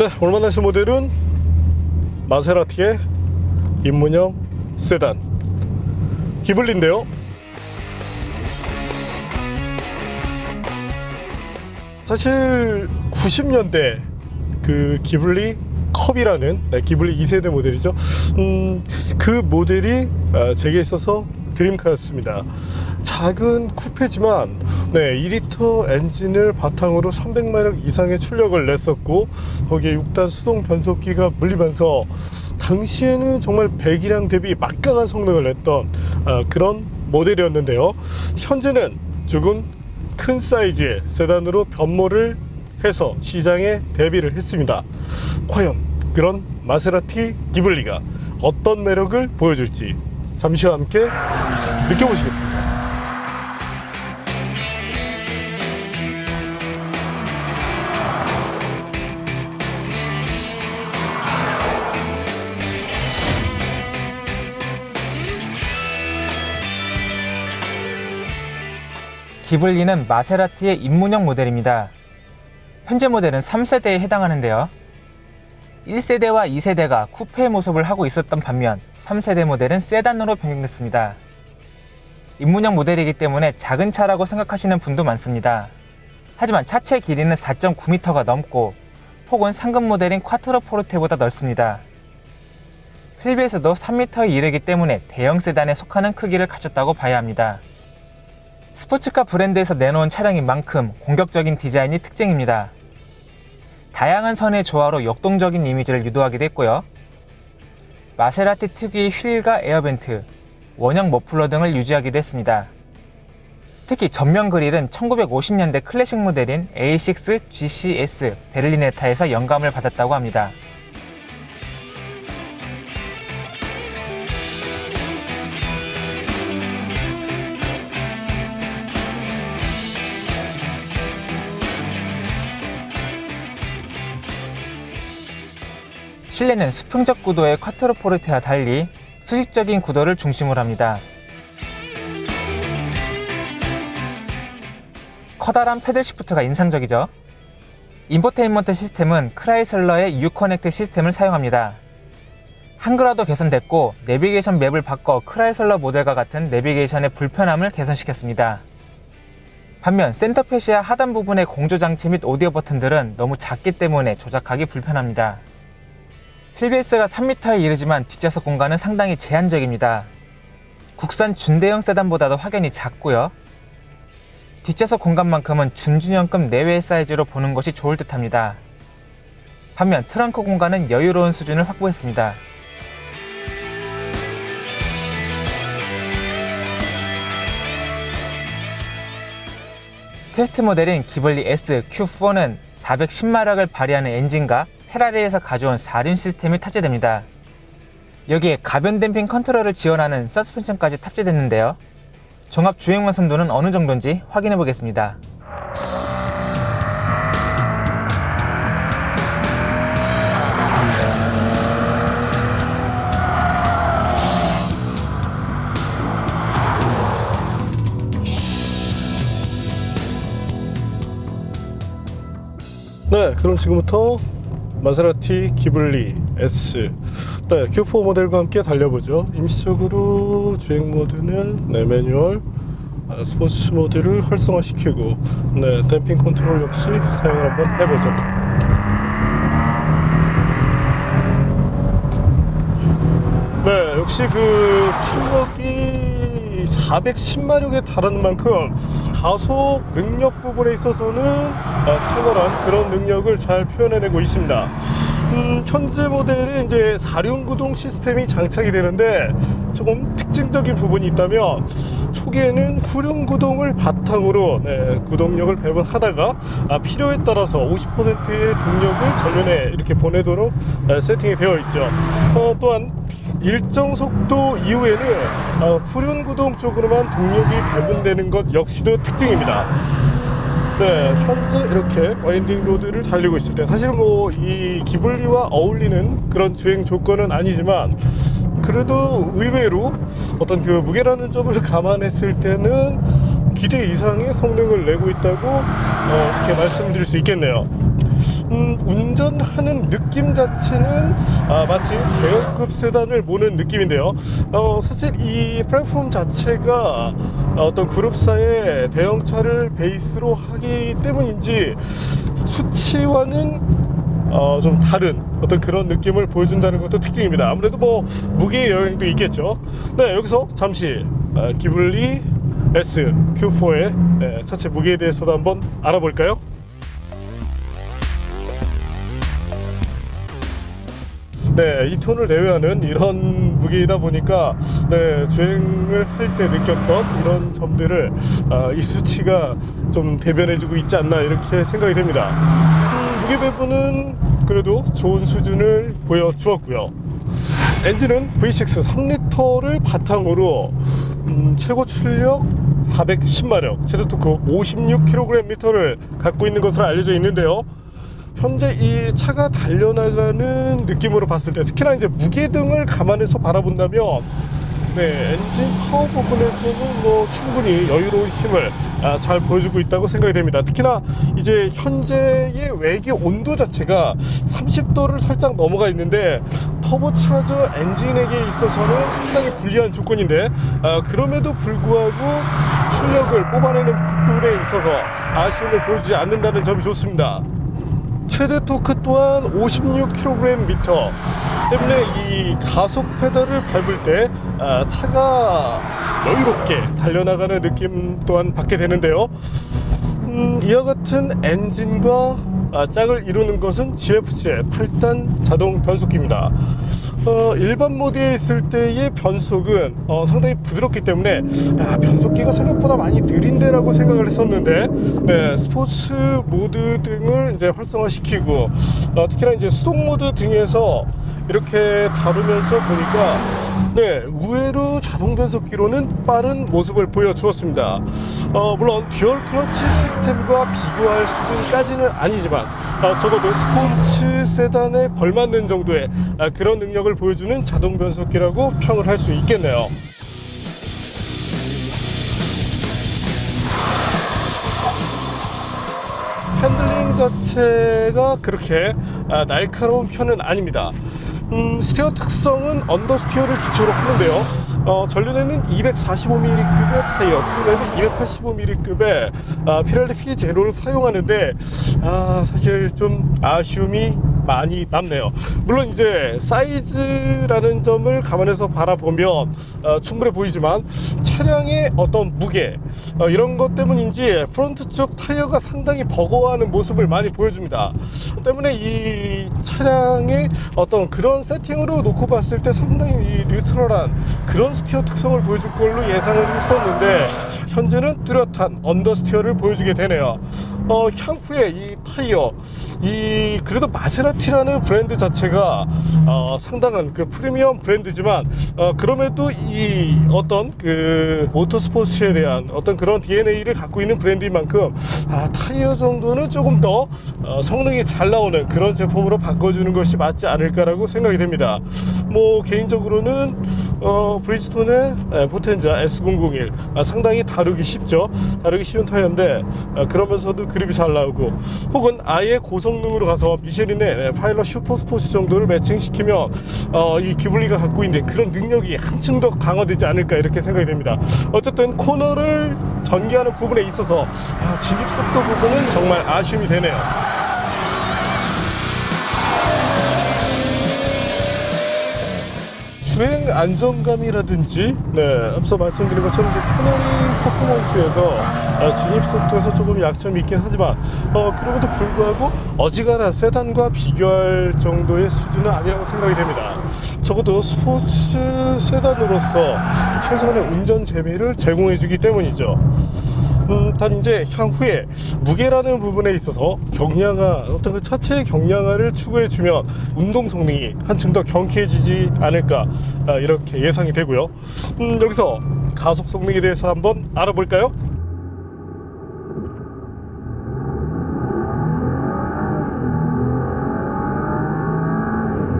네, 오늘 만나실 모델은 마세라티의 입문형 세단 기블리인데요. 사실 90년대 그 기블리 컵이라는 기블리 2세대 모델이죠. 그 모델이 제게 있어서 드림카였습니다. 작은 쿠페지만 2리터 엔진을 바탕으로 300마력 이상의 출력을 냈었고, 거기에 6단 수동 변속기가 물리면서 당시에는 정말 배기량 대비 막강한 성능을 냈던 그런 모델이었는데요. 현재는 조금 큰 사이즈의 세단으로 변모를 해서 시장에 데뷔를 했습니다. 과연 그런 마세라티 기블리가 어떤 매력을 보여줄지 잠시 후 함께 느껴보시겠습니다. 기블리는 마세라티의 입문형 모델입니다. 현재 모델은 3세대에 해당하는데요. 1세대와 2세대가 쿠페의 모습을 하고 있었던 반면 3세대 모델은 세단으로 변경됐습니다. 입문형 모델이기 때문에 작은 차라고 생각하시는 분도 많습니다. 하지만 차체 길이는 4.9m가 넘고 폭은 상급 모델인 콰트로 포르테보다 넓습니다. 휠베이스도 3m에 이르기 때문에 대형 세단에 속하는 크기를 갖췄다고 봐야 합니다. 스포츠카 브랜드에서 내놓은 차량인 만큼 공격적인 디자인이 특징입니다. 다양한 선의 조화로 역동적인 이미지를 유도하기도 했고요. 마세라티 특유의 휠과 에어벤트, 원형 머플러 등을 유지하기도 했습니다. 특히 전면 그릴은 1950년대 클래식 모델인 A6 GCS 베를리네타에서 영감을 받았다고 합니다. 실내는 수평적 구도의 콰트로 포르테와 달리 수직적인 구도를 중심으로 합니다. 커다란 패들 시프트가 인상적이죠. 인포테인먼트 시스템은 크라이슬러의 유커넥트 시스템을 사용합니다. 한글화도 개선됐고 내비게이션 맵을 바꿔 크라이슬러 모델과 같은 내비게이션의 불편함을 개선시켰습니다. 반면 센터페시아 하단 부분의 공조 장치 및 오디오 버튼들은 너무 작기 때문에 조작하기 불편합니다. 휠베이스가 3m에 이르지만 뒷좌석 공간은 상당히 제한적입니다. 국산 준대형 세단보다도 확연히 작고요. 뒷좌석 공간만큼은 준중형급 내외 사이즈로 보는 것이 좋을 듯 합니다. 반면 트렁크 공간은 여유로운 수준을 확보했습니다. 테스트 모델인 기블리 S Q4는 410마력을 발휘하는 엔진과 페라리에서 가져온 4륜 시스템이 탑재됩니다. 여기에 가변 댐핑 컨트롤을 지원하는 서스펜션까지 탑재됐는데요. 종합 주행 완성도는 어느 정도인지 확인해 보겠습니다. 네, 그럼 지금부터 마세라티 기블리 S Q4 모델과 함께 달려보죠. 임시적으로 주행 모드는 매뉴얼, 스포츠 모드를 활성화시키고 댐핑 컨트롤 역시 사용을 한번 해보죠. 네, 역시 그 출력이 410마력에 달하는 만큼 가속 능력 부분에 있어서는 탁월한 그런 능력을 잘 표현해내고 있습니다. 현재 모델은 이제 4륜 구동 시스템이 장착이 되는데 조금 특징적인 부분이 있다면 초기에는 후륜 구동을 바탕으로 구동력을 배분하다가 필요에 따라서 50%의 동력을 전면에 이렇게 보내도록 세팅이 되어 있죠. 또한 일정 속도 이후에는 후륜 구동 쪽으로만 동력이 배분되는 것 역시도 특징입니다. 네, 현재 이렇게 와인딩 로드를 달리고 있을 때 사실 뭐 이 기블리와 어울리는 그런 주행 조건은 아니지만 그래도 의외로 어떤 그 무게라는 점을 감안했을 때는 기대 이상의 성능을 내고 있다고 이렇게 말씀드릴 수 있겠네요. 운전하는 느낌 자체는 마치 대형급 세단을 모는 느낌인데요. 사실 이 플랫폼 자체가 어떤 그룹사의 대형차를 베이스로 하기 때문인지 수치와는 좀 다른 어떤 그런 느낌을 보여준다는 것도 특징입니다. 아무래도 뭐 무게의 영향도 있겠죠. 네, 여기서 잠시 기블리 S Q4의 차체 무게에 대해서도 한번 알아볼까요? 네, 2톤을 내외하는 이런 무게이다 보니까 주행을 할 때 느꼈던 이런 점들을 이 수치가 좀 대변해주고 있지 않나 이렇게 생각이 됩니다. 무게 배분은 그래도 좋은 수준을 보여주었고요. 엔진은 V6 3리터를 바탕으로 최고 출력 410마력, 최대 토크 56kgm를 갖고 있는 것으로 알려져 있는데요. 현재 이 차가 달려나가는 느낌으로 봤을 때, 특히나 이제 무게 등을 감안해서 바라본다면 엔진 파워 부분에서는 뭐 충분히 여유로운 힘을 잘 보여주고 있다고 생각이 됩니다. 특히나 이제 현재의 외기 온도 자체가 30도를 살짝 넘어가 있는데 터보차저 엔진에게 있어서는 상당히 불리한 조건인데 그럼에도 불구하고 출력을 뽑아내는 부분에 있어서 아쉬움을 보여주지 않는다는 점이 좋습니다. 최대 토크 또한 56kgm 때문에 이 가속 페달을 밟을 때 차가 여유롭게 달려나가는 느낌 또한 받게 되는데요. 이와 같은 엔진과 짝을 이루는 것은 GFC의 8단 자동 변속기입니다. 일반 모드에 있을 때의 변속은 상당히 부드럽기 때문에 변속기가 생각보다 많이 느린데라고 생각을 했었는데 스포츠 모드 등을 이제 활성화시키고 특히나 이제 수동 모드 등에서 이렇게 다루면서 보니까 의외로 자동 변속기로는 빠른 모습을 보여주었습니다. 물론 듀얼 클러치 시스템과 비교할 수준까지는 아니지만 적어도 스포츠 세단에 걸맞는 정도의 그런 능력을 보여주는 자동 변속기라고 평을 할 수 있겠네요. 핸들링 자체가 그렇게 날카로운 편은 아닙니다. 스티어 특성은 언더스티어를 기초로 하는데요. 전륜에는 245mm급의 타이어, 후륜에는 285mm급의 피렐리 P0를 사용하는데 사실 좀 아쉬움이 많이 남네요. 물론 이제 사이즈라는 점을 감안해서 바라보면 충분해 보이지만 차량의 어떤 무게 이런 것 때문인지 프론트 쪽 타이어가 상당히 버거워하는 모습을 많이 보여줍니다. 때문에 이 차량의 어떤 그런 세팅으로 놓고 봤을 때 상당히 이 뉴트럴한 그런 스티어 특성을 보여줄 걸로 예상을 했었는데 현재는 뚜렷한 언더스티어를 보여주게 되네요. 향후에 이 타이어, 그래도 마세라티라는 브랜드 자체가 상당한 그 프리미엄 브랜드지만 그럼에도 이 어떤 그 모터스포츠에 대한 어떤 그런 DNA를 갖고 있는 브랜드인 만큼 타이어 정도는 조금 더 성능이 잘 나오는 그런 제품으로 바꿔주는 것이 맞지 않을까라고 생각이 됩니다. 뭐 개인적으로는 브리지톤의 포텐자 S001 상당히 다루기 쉽죠. 다루기 쉬운 타이어인데 그러면서도 그립이 잘 나오고, 혹은 아예 고성능으로 가서 미쉐린의 파일럿 슈퍼스포츠 정도를 매칭시키면 이 기블리가 갖고 있는 그런 능력이 한층 더 강화되지 않을까 이렇게 생각이 됩니다. 어쨌든 코너를 전개하는 부분에 있어서 진입 속도 부분은 정말 아쉬움이 되네요. 주행 안정감이라든지 앞서 말씀드린 것처럼 코너링 퍼포먼스에서 진입 속도에서 조금 약점이 있긴 하지만 그럼에도 불구하고 어지간한 세단과 비교할 정도의 수준은 아니라고 생각이 됩니다. 적어도 스포츠 세단으로서 최선의 운전 재미를 제공해주기 때문이죠. 단 이제 향후에 무게라는 부분에 있어서 경량화, 어떤 그 차체의 경량화를 추구해주면 운동 성능이 한층 더 경쾌해지지 않을까 이렇게 예상이 되고요. 여기서 가속 성능에 대해서 한번 알아볼까요?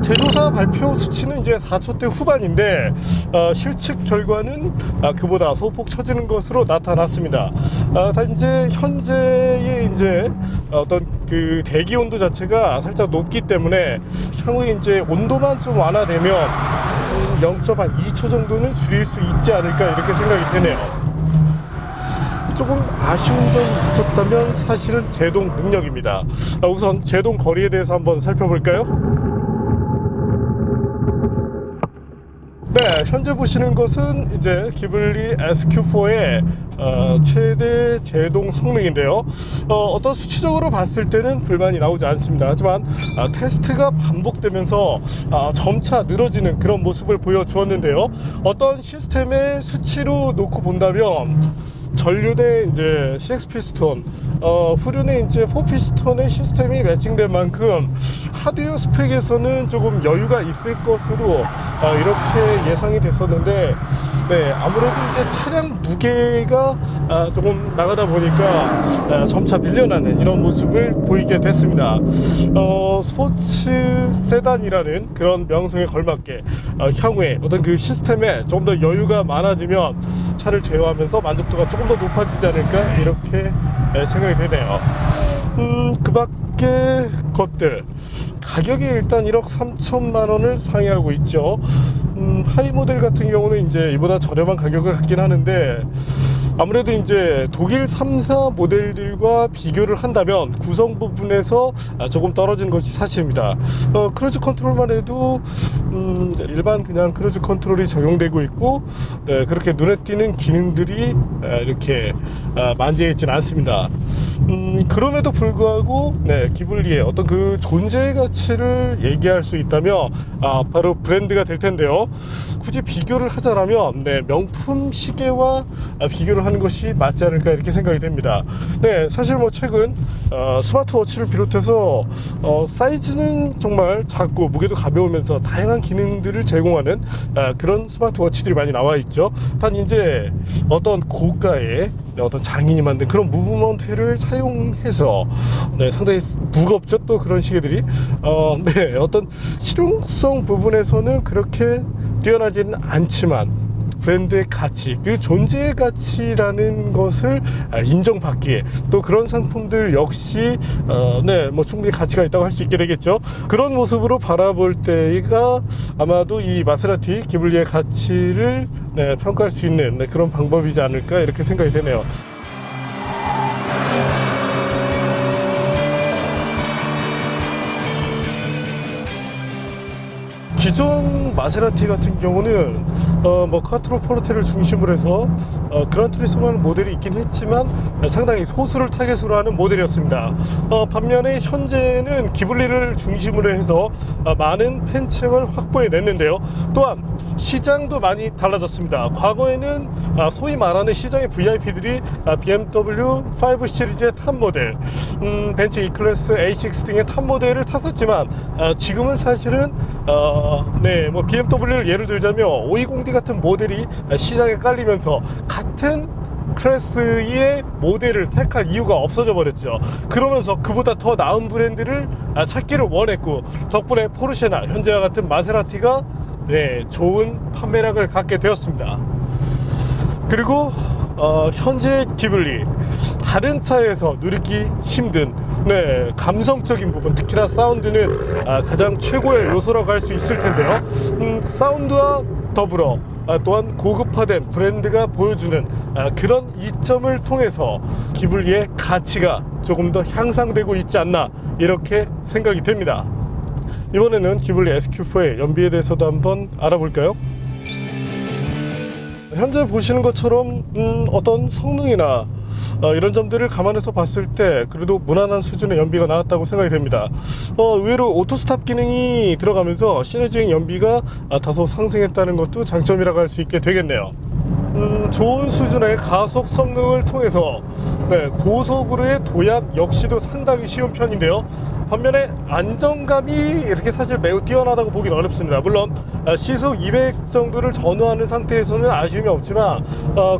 제조사 발표 수치는 이제 4초대 후반인데 실측 결과는 그보다 소폭 처지는 것으로 나타났습니다. 단 이제 현재의 이제 어떤 그 대기 온도 자체가 살짝 높기 때문에 향후에 이제 온도만 좀 완화되면 0.2초 정도는 줄일 수 있지 않을까 이렇게 생각이 되네요. 조금 아쉬운 점이 있었다면 사실은 제동 능력입니다. 우선 제동 거리에 대해서 한번 살펴볼까요? 네, 현재 보시는 것은 이제 기블리 SQ4의 최대 제동 성능인데요. 어떤 수치적으로 봤을 때는 불만이 나오지 않습니다. 하지만 테스트가 반복되면서 점차 늘어지는 그런 모습을 보여주었는데요. 어떤 시스템의 수치로 놓고 본다면 전륜의 이제 6피스톤, 후륜의 이제 4피스톤의 시스템이 매칭된 만큼 하드웨어 스펙에서는 조금 여유가 있을 것으로 이렇게 예상이 됐었는데, 네, 아무래도 이제 차량 무게가 조금 나가다 보니까 점차 밀려나는 이런 모습을 보이게 됐습니다. 스포츠 세단이라는 그런 명성에 걸맞게 향후에 어떤 그 시스템에 좀 더 여유가 많아지면 차를 제어하면서 만족도가 조금 더 높아지지 않을까 이렇게 생각이 되네요. 그 밖에 것들 가격이 일단 1억 3천만 원을 상회하고 있죠. 하이 모델 같은 경우는 이제 이보다 저렴한 가격을 갖긴 하는데, 아무래도 이제 독일 3사 모델들과 비교를 한다면 구성 부분에서 조금 떨어지는 것이 사실입니다. 크루즈 컨트롤만 해도 일반 그냥 크루즈 컨트롤이 적용되고 있고, 네, 그렇게 눈에 띄는 기능들이 이렇게 만재해 있지는 않습니다. 그럼에도 불구하고 네, 기블리의 어떤 그 존재 가치를 얘기할 수 있다면 바로 브랜드가 될 텐데요. 굳이 비교를 하자라면 네, 명품 시계와 비교를 하는 것이 맞지 않을까 이렇게 생각이 됩니다. 네, 사실 뭐 최근 스마트워치를 비롯해서 사이즈는 정말 작고 무게도 가벼우면서 다양한 기능들을 제공하는 그런 스마트워치들이 많이 나와 있죠. 단 이제 어떤 고가의 어떤 장인이 만든 그런 무브먼트를 사용해서 네, 상당히 무겁죠. 또 그런 시계들이 네, 어떤 실용성 부분에서는 그렇게 뛰어나지는 않지만 브랜드의 가치, 그 존재의 가치라는 것을 인정받기에 또 그런 상품들 역시 네, 뭐 충분히 가치가 있다고 할 수 있게 되겠죠. 그런 모습으로 바라볼 때가 아마도 이 마세라티 기블리의 가치를 네, 평가할 수 있는 네, 그런 방법이지 않을까 이렇게 생각이 되네요. 기존 마세라티 같은 경우는 뭐 카트로 포르테를 중심으로 해서 그란투리스모라는 모델이 있긴 했지만 상당히 소수를 타겟으로 하는 모델이었습니다. 반면에 현재는 기블리를 중심으로 해서 많은 팬층을 확보해 냈는데요. 또한 시장도 많이 달라졌습니다. 과거에는 소위 말하는 시장의 VIP들이 BMW 5 시리즈의 탑 모델, 벤츠 E클래스 A6 등의 탑 모델을 탔었지만 지금은 사실은 네, 뭐 BMW를 예를 들자면 520D 같은 모델이 시장에 깔리면서 같은 클래스의 모델을 택할 이유가 없어져 버렸죠. 그러면서 그보다 더 나은 브랜드를 찾기를 원했고, 덕분에 포르쉐나 현재와 같은 마세라티가 네, 좋은 판매량을 갖게 되었습니다. 그리고 현재 기블리 다른 차에서 누리기 힘든 네, 감성적인 부분, 특히나 사운드는 가장 최고의 요소라고 할 수 있을 텐데요. 사운드와 더불어 또한 고급화된 브랜드가 보여주는 그런 이점을 통해서 기블리의 가치가 조금 더 향상되고 있지 않나 이렇게 생각이 됩니다. 이번에는 기블리 SQ4의 연비에 대해서도 한번 알아볼까요? 현재 보시는 것처럼 어떤 성능이나 이런 점들을 감안해서 봤을 때 그래도 무난한 수준의 연비가 나왔다고 생각이 됩니다. 의외로 오토스탑 기능이 들어가면서 시너지행 연비가 다소 상승했다는 것도 장점이라고 할 수 있게 되겠네요. 좋은 수준의 가속 성능을 통해서 네, 고속으로의 도약 역시도 상당히 쉬운 편인데요. 반면에 안정감이 이렇게 사실 매우 뛰어나다고 보기는 어렵습니다. 물론 시속 200 정도를 전후하는 상태에서는 아쉬움이 없지만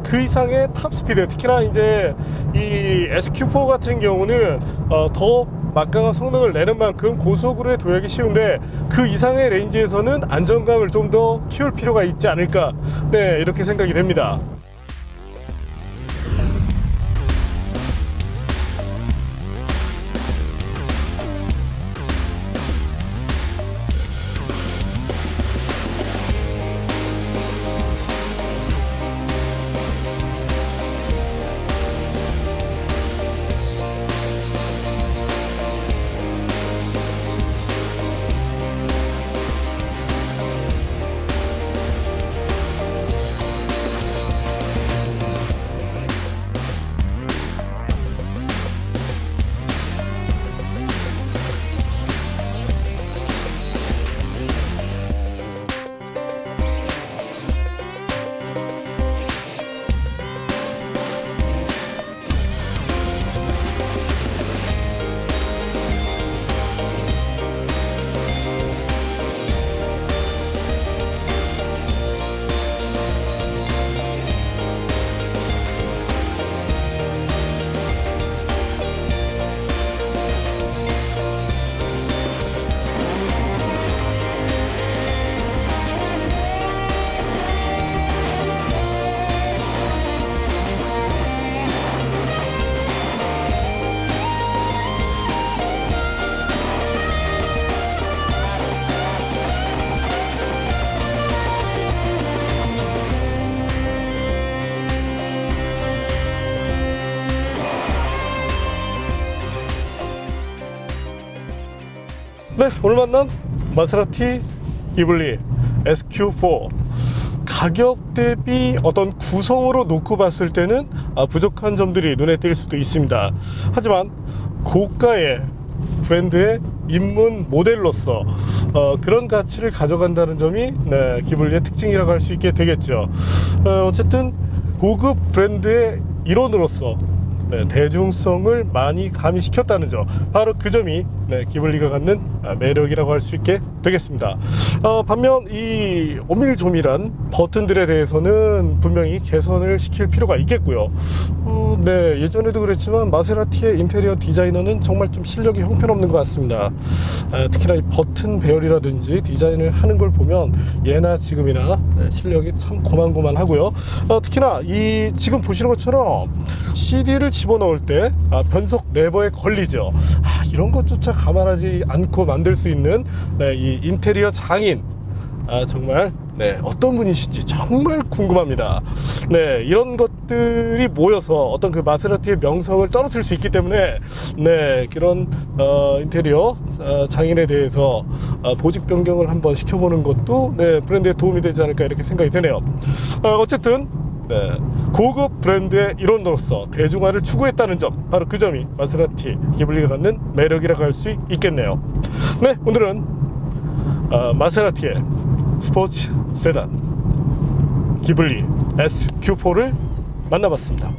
그 이상의 탑 스피드, 특히나 이제 이 SQ4 같은 경우는 더 막강한 성능을 내는 만큼 고속으로의 도약이 쉬운데 그 이상의 레인지에서는 안정감을 좀 더 키울 필요가 있지 않을까, 네, 이렇게 생각이 됩니다. 네, 오늘 만난 마세라티 기블리 SQ4 가격 대비 어떤 구성으로 놓고 봤을 때는 부족한 점들이 눈에 띌 수도 있습니다. 하지만 고가의 브랜드의 입문 모델로서 그런 가치를 가져간다는 점이 기블리의 특징이라고 할 수 있게 되겠죠. 어쨌든 고급 브랜드의 일원으로서 대중성을 많이 가미시켰다는 점, 바로 그 점이 기블리가 갖는 매력이라고 할 수 있게 되겠습니다. 반면 이 오밀조밀한 버튼들에 대해서는 분명히 개선을 시킬 필요가 있겠고요. 예전에도 그랬지만 마세라티의 인테리어 디자이너는 정말 좀 실력이 형편없는 것 같습니다. 특히나 이 버튼 배열이라든지 디자인을 하는 걸 보면 예나 지금이나 실력이 참 고만고만하고요. 특히나 이 지금 보시는 것처럼 CD를 집어넣을 때 변속 레버에 걸리죠. 이런 것조차 감안하지 않고 만들 수 있는 이 인테리어 장인, 정말 어떤 분이신지 정말 궁금합니다. 이런 것들이 모여서 어떤 그 마세라티의 명성을 떨어뜨릴 수 있기 때문에 그런 인테리어 장인에 대해서 보직 변경을 한번 시켜보는 것도 브랜드에 도움이 되지 않을까 이렇게 생각이 되네요. 어쨌든 고급 브랜드의 일원으로서 대중화를 추구했다는 점, 바로 그 점이 마세라티 기블리가 갖는 매력이라고 할 수 있겠네요. 오늘은 마세라티의 스포츠 세단 기블리 SQ4를 만나봤습니다.